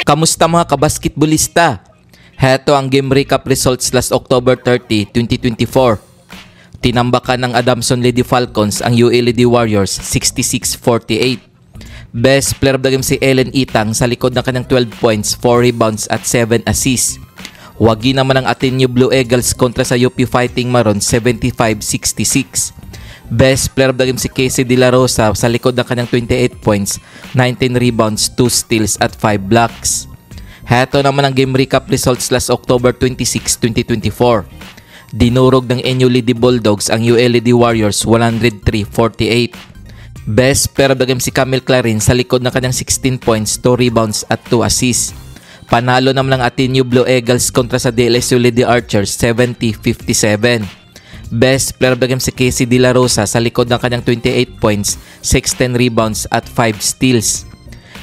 Kamusta mga kabasketballista? Heto ang game recap results last October 30, 2024. Tinambakan ng Adamson Lady Falcons ang UALD Warriors 66-48. Best player of the game si Ellen Itang sa likod ng kanyang 12 points, 4 rebounds at 7 assists. Wagi naman ang Ateneo Blue Eagles kontra sa UP Fighting Maroons 75-66. Best player of the game si Casey De La Rosa sa likod ng kanyang 28 points, 19 rebounds, 2 steals at 5 blocks. Heto naman ang game recap results last October 26, 2024. Dinurog ng NU Lady Bulldogs ang UALD Warriors 103-48. Best player of the game si Camille Clarin sa likod ng kanyang 16 points, 2 rebounds at 2 assists. Panalo naman ng Ateneo Blue Eagles kontra sa DLSU Lady Archers 70-57. Best player of the game si Casey De La Rosa sa likod ng kanyang 28 points, 16 rebounds at 5 steals.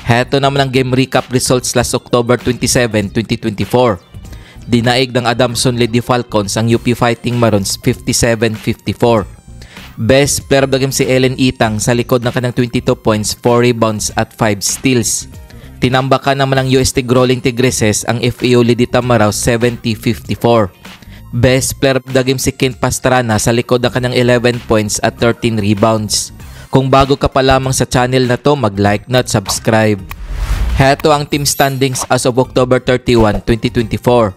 Heto naman ang game recap results last October 27, 2024. Dinaig ng Adamson Lady Falcons ang UP Fighting Maroons 57-54. Best player of the game si Ellen Itang sa likod ng kanyang 22 points, 4 rebounds at 5 steals. Tinambakan naman ng UST Growling Tigresses ang FEU Lady Tamaraw 70-54. Best player of the game si Kent Pastrana sa likod ng kanyang 11 points at 13 rebounds. Kung bago ka pa lamang sa channel na to, mag-like na at subscribe. Heto ang team standings as of October 31, 2024.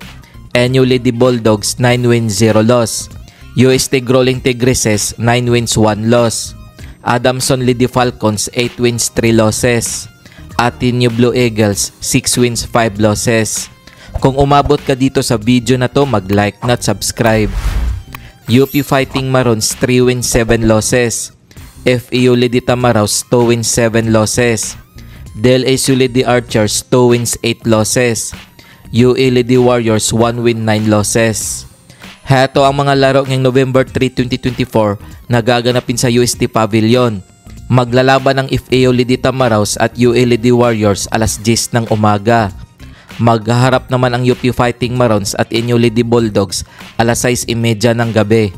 NU Lady Bulldogs 9 wins 0 loss. UST Growling Tigresses 9 wins 1 loss. Adamson Lady Falcons 8 wins 3 losses. Ateneo Blue Eagles 6 wins 5 losses. Kung umabot ka dito sa video na to, mag-like na at subscribe. UP Fighting Maroons 3 wins 7 losses. FEU Lady Tamaraws 2 wins 7 losses. DLSU Lady Archers 2 wins 8 losses. UA Lady Warriors 1 win 9 losses. Heto ang mga laro ngayong November 3, 2024 na gaganapin sa UST Pavilion. Maglalaban ng FEU Lady Tamaraws at UA Lady Warriors alas 10 ng umaga. Maghaharap naman ang UP Fighting Maroons at NU Lady Bulldogs alas 6:30 ng gabi.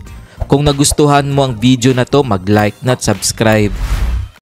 Kung nagustuhan mo ang video na to, mag-like na at subscribe.